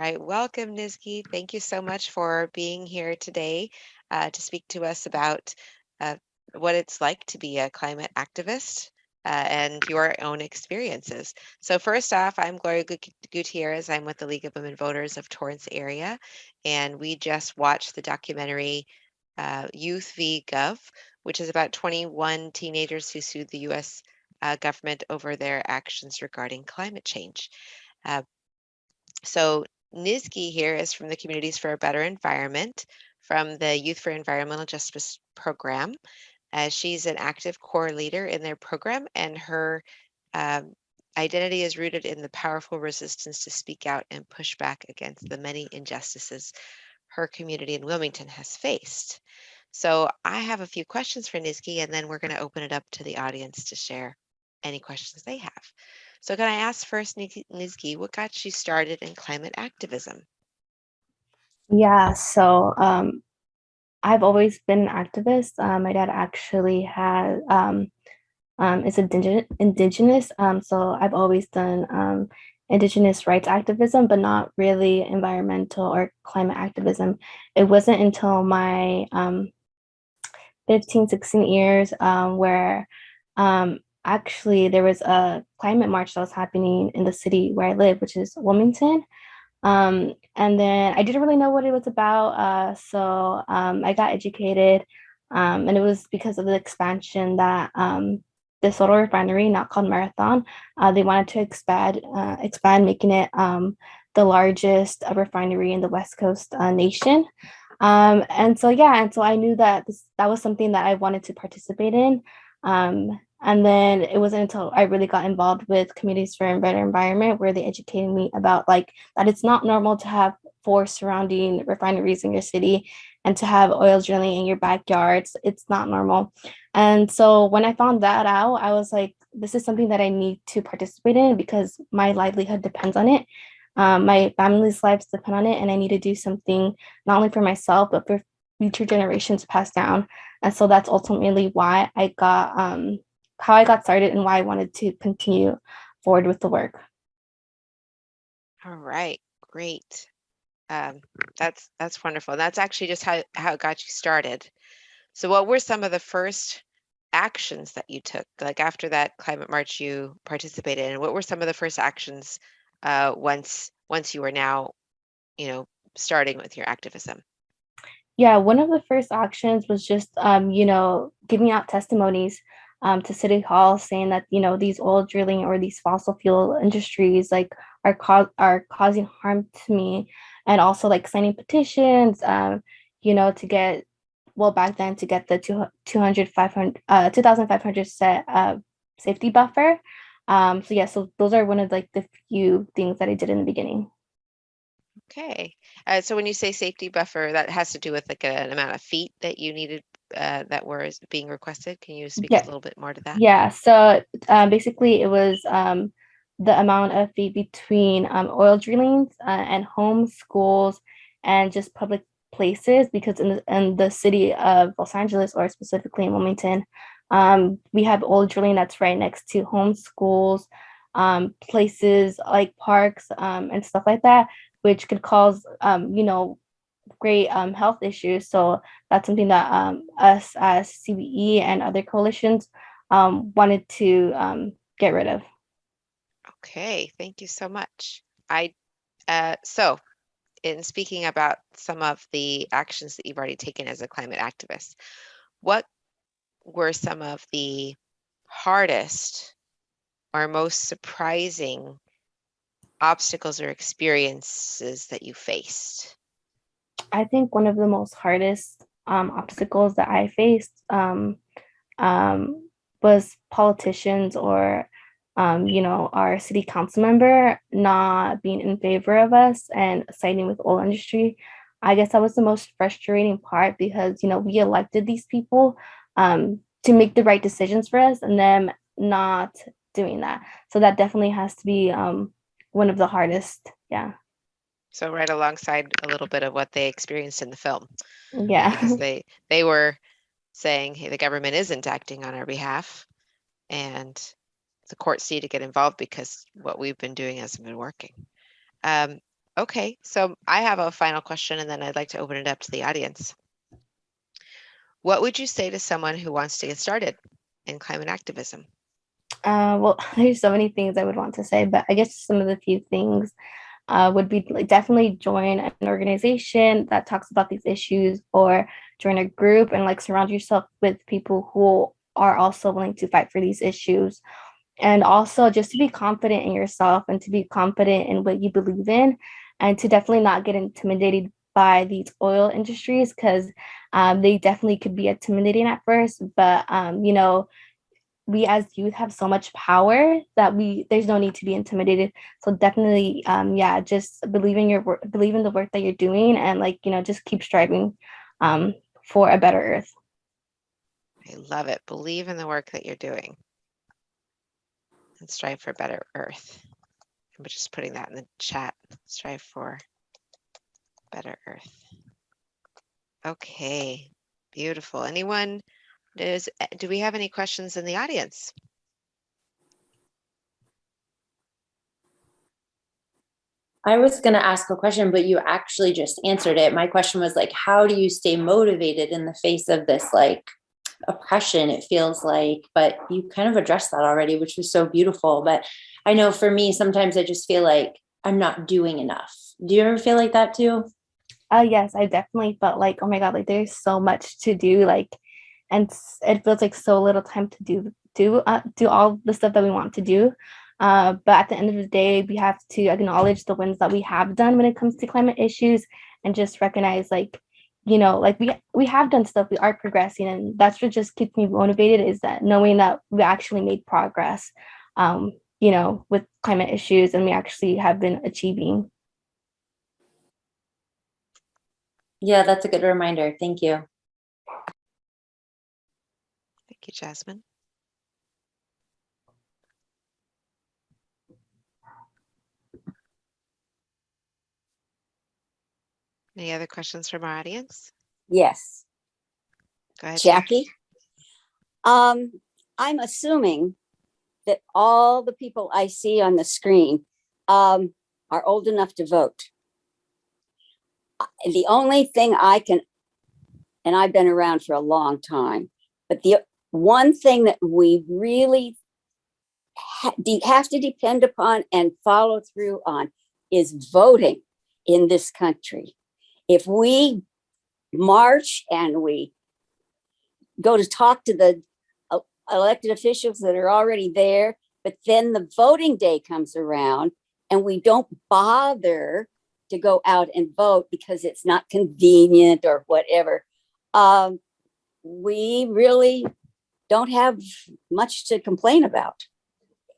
right, welcome, Nizki. Thank you so much for being here today to speak to us about uh, what it's like to be a climate activist and your own experiences. So first off, I'm Gloria Gutierrez. I'm with the League of Women Voters of Torrance area, and we just watched the documentary Youth v Gov, which is about 21 teenagers who sued the U.S. Government over their actions regarding climate change. Uh, so Nizki here is from the Communities for a Better Environment from the Youth for Environmental Justice program. She's an active core leader in their program, and her um, identity is rooted in the powerful resistance to speak out and push back against the many injustices her community in Wilmington has faced. So I have a few questions for Nizki, and then we're going to open it up to the audience to share any questions they have. So can I ask first, Nizki, what got you started in climate activism? Yeah, so I've always been an activist. My dad actually had is indigenous. So I've always done indigenous rights activism, but not really environmental or climate activism. It wasn't until my 15, 16 years where actually there was a climate march that was happening in the city where I live, which is Wilmington. And then I didn't really know what it was about. So I got educated, and it was because of the expansion that the solar refinery, not called Marathon, they wanted to expand, making it the largest refinery in the West Coast nation. And so I knew that that was something that I wanted to participate in. And then it wasn't until I really got involved with Communities for a Better Environment where they educated me about like that it's not normal to have forests surrounding refineries in your city and to have oil drilling in your backyards. It's not normal. And so when I found that out, I was like, this is something that I need to participate in because my livelihood depends on it. My family's lives depend on it, and I need to do something not only for myself but for future generations passed down. And so that's ultimately why I got how I got started and why I wanted to continue forward with the work. All right, great. Um, that's wonderful. That's actually just how it got you started. So what were some of the first actions that you took, like after that climate march you participated in? What were some of the first actions once you were now, you know, starting with your activism? Yeah, one of the first actions was just giving out testimonies to City Hall saying that, these oil drilling or these fossil fuel industries like are causing harm to me, and also like signing petitions, to get well back then to get the 2,500 set safety buffer. So yeah, so those are one of like the few things that I did in the beginning. Okay. So when you say safety buffer, that has to do with like an amount of feet that you needed that were being requested. Can you speak a Yeah, little bit more to that? Yeah, so basically, it was the amount of feet between oil drillings and homes, schools, and just public places. Because in the city of Los Angeles, or specifically in Wilmington, we have oil drilling that's right next to homes, schools, places like parks and stuff like that, which could cause great health issues. So that's something that us as CBE and other coalitions wanted to get rid of. Okay, thank you so much. So in speaking about some of the actions that you've already taken as a climate activist, what were some of the hardest or most surprising obstacles or experiences that you faced? I think one of the most hardest obstacles that I faced was politicians or our city council member not being in favor of us and siding with oil industry. I guess that was the most frustrating part because we elected these people to make the right decisions for us, and them not doing that. So that definitely has to be one of the hardest. Yeah. So right alongside a little bit of what they experienced in the film, because Yeah. they were saying, hey, the government isn't acting on our behalf, and the courts need to get involved because what we've been doing hasn't been working. Um, Okay, so I have a final question, and then I'd like to open it up to the audience. What would you say to someone who wants to get started in climate activism? Well, there's so many things I would want to say, but I guess some of the few things would be like definitely join an organization that talks about these issues, or join a group and like surround yourself with people who are also willing to fight for these issues. And also just to be confident in yourself and to be confident in what you believe in, and to definitely not get intimidated by these oil industries, because they definitely could be intimidating at first, but we as youth have so much power that there's no need to be intimidated. So definitely yeah, just believe in your work, believe in the work that you're doing, and like just keep striving um for a better earth. I love it. Believe in the work that you're doing and strive for better earth. I'm just putting that in the chat. Strive for better earth. Okay, beautiful. Anyone, do we have any questions in the audience? I was going to ask a question, but you actually just answered it. My question was like, how do you stay motivated in the face of this like oppression, it feels like, but you kind of addressed that already, which was so beautiful. But I know for me, sometimes I just feel like I'm not doing enough. Do you ever feel like that too? Yes, I definitely felt like, oh my God, like there's so much to do, like, and it feels like so little time to do all the stuff that we want to do. But at the end of the day, we have to acknowledge the wins that we have done when it comes to climate issues, and just recognize like, like we have done stuff, we are progressing, and that's what just keeps me motivated, is that knowing that we actually made progress, with climate issues, and we actually have been achieving. Yeah, that's a good reminder. Thank you. Thank you, Jasmine. Any other questions from our audience? Yes. Go ahead, Jackie. I'm assuming that all the people I see on the screen are old enough to vote. The only thing I can, and I've been around for a long time, but the one thing that we really have to depend upon and follow through on is voting in this country. If we march and we go to talk to the elected officials that are already there, but then the voting day comes around and we don't bother to go out and vote because it's not convenient or whatever, we really don't have much to complain about.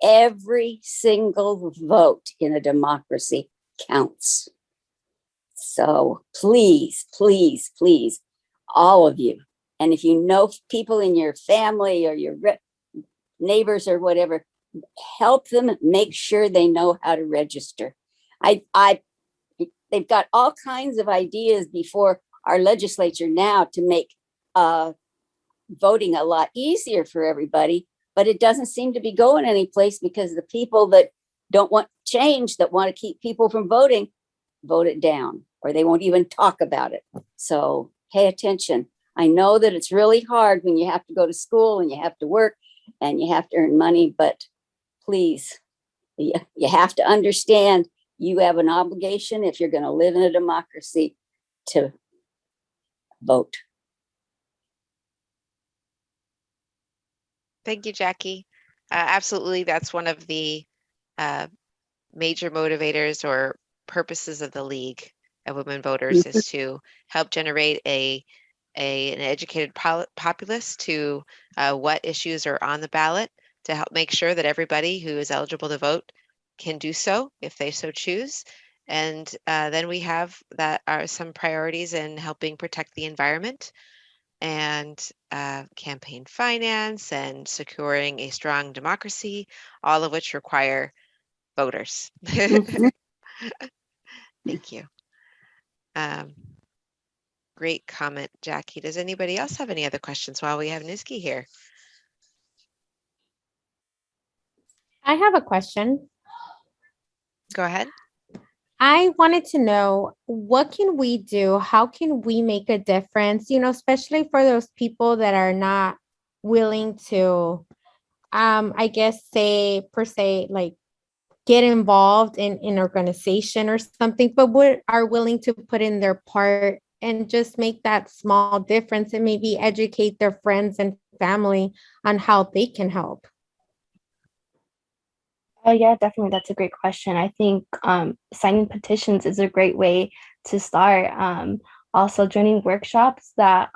Every single vote in a democracy counts. So please, please, please, all of you, and if you know people in your family or your neighbors or whatever, help them make sure they know how to register. They've got all kinds of ideas before our legislature now to make voting a lot easier for everybody, but it doesn't seem to be going anyplace because the people that don't want change, that want to keep people from voting, vote it down, or they won't even talk about it. So pay attention. I know that it's really hard when you have to go to school and you have to work and you have to earn money, but please, you have to understand you have an obligation, if you're going to live in a democracy, to vote. Thank you, Jackie. Absolutely, that's one of the major motivators or purposes of the League of Women Voters is to help generate an educated populace to what issues are on the ballot, to help make sure that everybody who is eligible to vote can do so if they so choose. And then we have that are some priorities in helping protect the environment and campaign finance and securing a strong democracy, all of which require voters. Thank you. Great comment, Jackie. Does anybody else have any other questions while we have Nizki here? I have a question. Go ahead. I wanted to know, what can we do? How can we make a difference? Especially for those people that are not willing to, I guess, say per se, like get involved in an organization or something, but what are willing to put in their part and just make that small difference and maybe educate their friends and family on how they can help. Oh yeah, definitely. That's a great question. I think signing petitions is a great way to start. Also, joining workshops that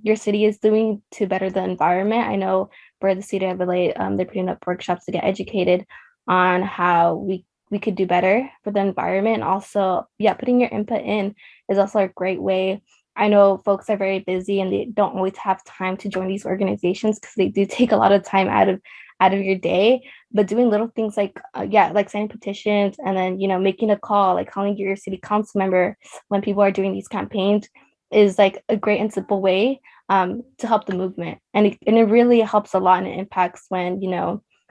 your city is doing to better the environment. I know for the city of LA, they're putting up workshops to get educated on how we could do better for the environment. And also, yeah, putting your input in is also a great way. I know folks are very busy and they don't always have time to join these organizations because they do take a lot of time out of your day, but doing little things like yeah, like signing petitions, and then making a call, like calling your city council member when people are doing these campaigns, is like a great and simple way to help the movement. And it really helps a lot, and it impacts when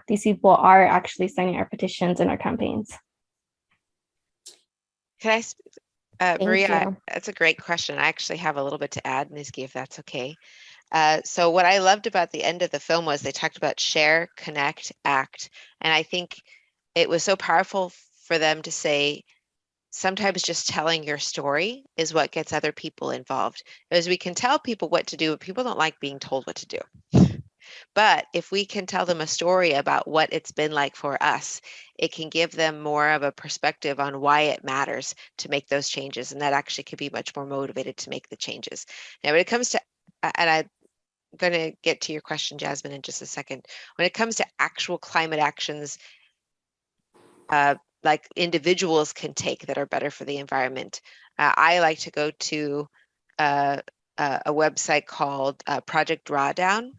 these people are actually signing our petitions and our campaigns. Can Thank Maria, you. that's a great question. I actually have a little bit to add, Nizki, if that's okay. So what I loved about the end of the film was they talked about share, connect, act. And I think it was so powerful for them to say, sometimes just telling your story is what gets other people involved. Because we can tell people what to do, but people don't like being told what to do. But if we can tell them a story about what it's been like for us, it can give them more of a perspective on why it matters to make those changes. And that actually could be much more motivated to make the changes. Now, when it comes to, and I'm going to get to your question, Jasmine, in just a second. When it comes to actual climate actions, like individuals can take that are better for the environment, I like to go to a website called Project Drawdown.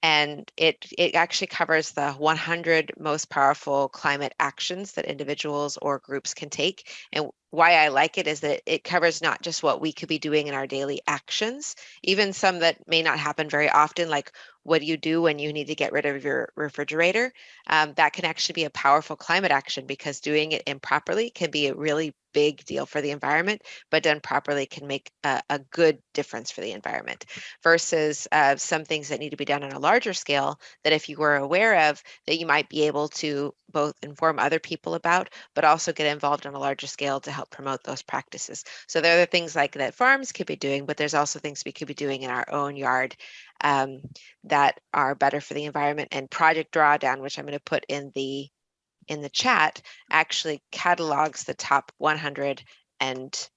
And it actually covers the 100 most powerful climate actions that individuals or groups can take. And why I like it is that it covers not just what we could be doing in our daily actions, even some that may not happen very often, like what do you do when you need to get rid of your refrigerator? That can actually be a powerful climate action, because doing it improperly can be a really big deal for the environment, but done properly can make a good difference for the environment, versus some things that need to be done on a larger scale that if you were aware of, that you might be able to both inform other people about, but also get involved on a larger scale to help promote those practices. So there are things like that farms could be doing, but there's also things we could be doing in our own yard that are better for the environment. And Project Drawdown, which I'm going to put in the chat, actually catalogs the top 100 and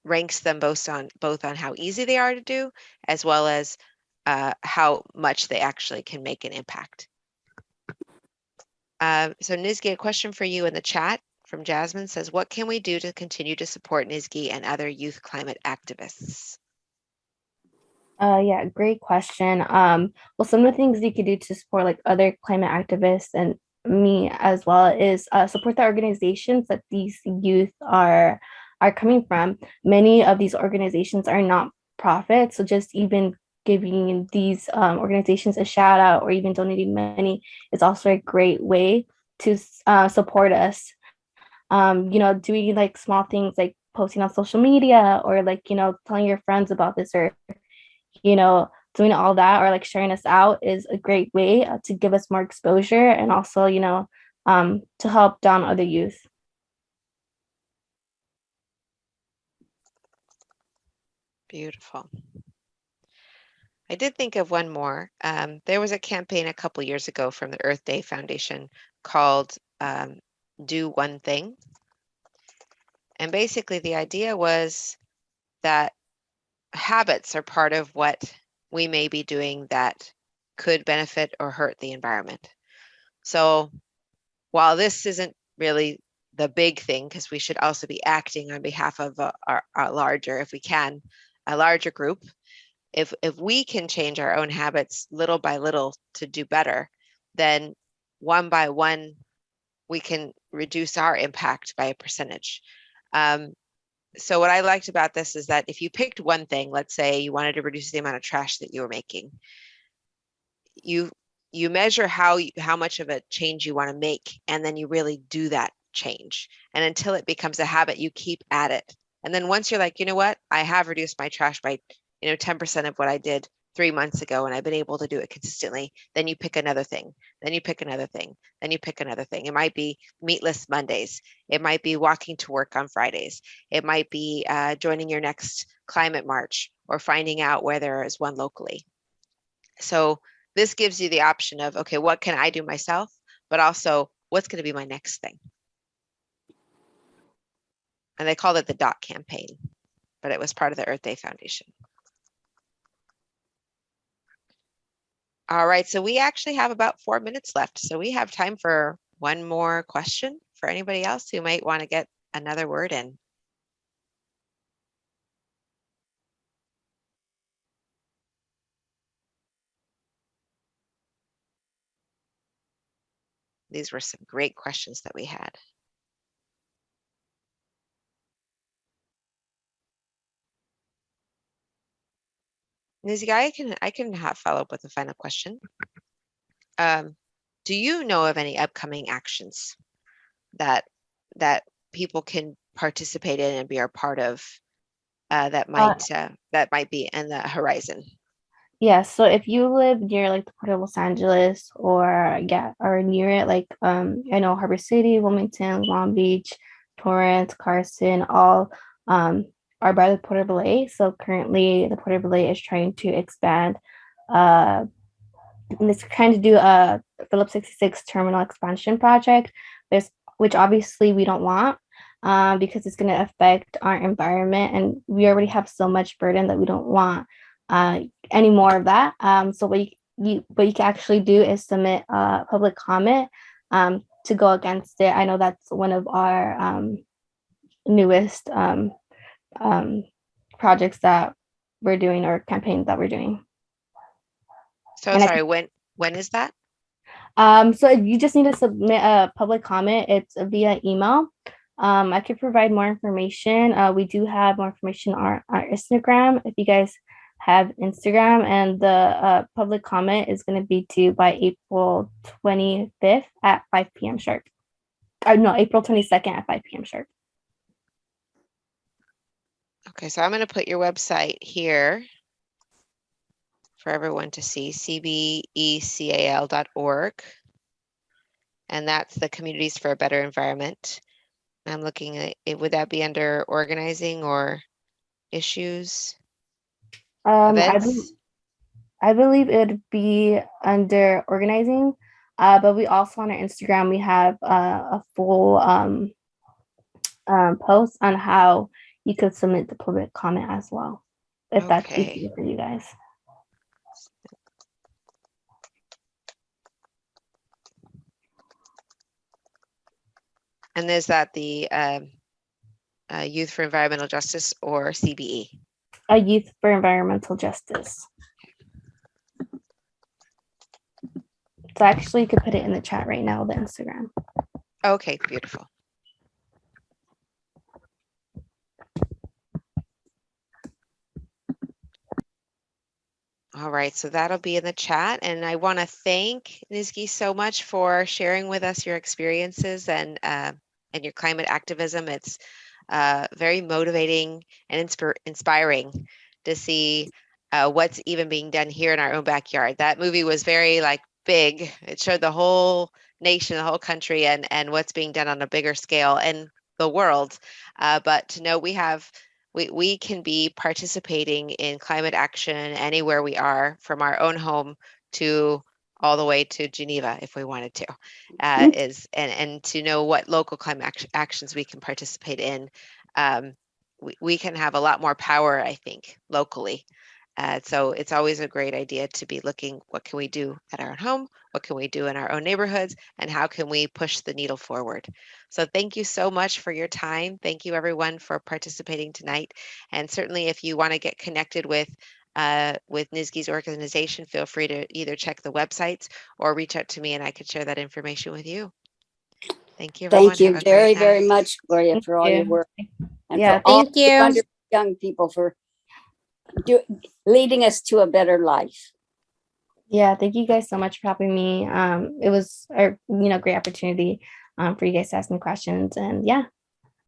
ranks them both on how easy they are to do, as well as how much they actually can make an impact. So Nizgi, a question for you in the chat from Jasmine says, what can we do to continue to support Nizgi and other youth climate activists? Yeah, great question. Well, some of the things you could do to support like other climate activists and me as well is support the organizations that these youth are coming from. Many of these organizations are not profit, so just even giving these organizations a shout out or even donating money is also a great way to support us. Doing like small things like posting on social media, or like telling your friends about this, or doing all that, or like sharing us out, is a great way to give us more exposure, and also, to help down other youth. Beautiful. I did think of one more. There was a campaign a couple years ago from the Earth Day Foundation called Do One Thing. And basically the idea was that habits are part of what we may be doing that could benefit or hurt the environment. So while this isn't really the big thing, because we should also be acting on behalf of our larger, if we can, a larger group, if we can change our own habits little by little to do better, then one by one, we can reduce our impact by a percentage. So what I liked about this is that if you picked one thing, let's say you wanted to reduce the amount of trash that you were making, you measure how much of a change you want to make, and then you really do that change. And until it becomes a habit, you keep at it. And then once you're like, you know what, I have reduced my trash by, 10% of what I did 3 months ago, and I've been able to do it consistently, then you pick another thing, then you pick another thing, then you pick another thing. It might be meatless Mondays. It might be walking to work on Fridays. It might be joining your next climate march or finding out where there is one locally. So this gives you the option of, okay, what can I do myself, but also what's going to be my next thing? And they called it the DOT campaign, but it was part of the Earth Day Foundation. All right, so we actually have about 4 minutes left. So we have time for one more question for anybody else who might want to get another word in. These were some great questions that we had. Nizzy, I can have follow up with a final question. Do you know of any upcoming actions that people can participate in and be a part of that might be in the horizon? Yeah, so if you live near like the Port of Los Angeles or near it, like I know Harbor City, Wilmington, Long Beach, Torrance, Carson, all are by the Port of LA. So currently the Port of LA is trying to expand and it's trying to do a Phillips 66 terminal expansion project, which obviously we don't want because it's going to affect our environment and we already have so much burden that we don't want any more of that. So what you can actually do is submit public comment to go against it. I know that's one of our newest projects that we're doing or campaigns that we're doing. So And sorry, when is that? So you just need to submit a public comment. It's via email. I could provide more information. We do have more information on our Instagram if you guys have Instagram, and the public comment is going to be due by April 25th at 5 p.m. sharp. No, April 22nd at 5 p.m. sharp. Okay, so I'm going to put your website here for everyone to see, cbecal.org. And that's the Communities for a Better Environment. I'm looking at it. Would that be under organizing or issues? Events? I believe it would be under organizing, but we also on our Instagram, we have a full post on how you could submit the public comment as well, if that's easier for you guys. And is that the Youth for Environmental Justice or CBE? A Youth for Environmental Justice. So actually you could put it in the chat right now, the Instagram. Okay, beautiful. All right, so that'll be in the chat. And I want to thank Nizgi so much for sharing with us your experiences and your climate activism. It's very motivating and inspiring to see what's even being done here in our own backyard. That movie was very big. It showed the whole nation, the whole country, and what's being done on a bigger scale in the world. But to know we can be participating in climate action anywhere we are, from our own home to all the way to Geneva if we wanted to, and to know what local climate actions we can participate in. We can have a lot more power, I think, locally. So it's always a great idea to be looking, what can we do at our own home? What can we do in our own neighborhoods? And how can we push the needle forward? So thank you so much for your time. Thank you everyone for participating tonight. And certainly if you want to get connected with Nizgi's organization, feel free to either check the websites or reach out to me and I could share that information with you. Thank you, everyone. Thank you very, very much, Gloria, for all your work. And Yeah, for all thank you. the young people for leading us to a better life. Yeah, thank you guys so much for having me. It was a great opportunity for you guys to ask me questions. And yeah,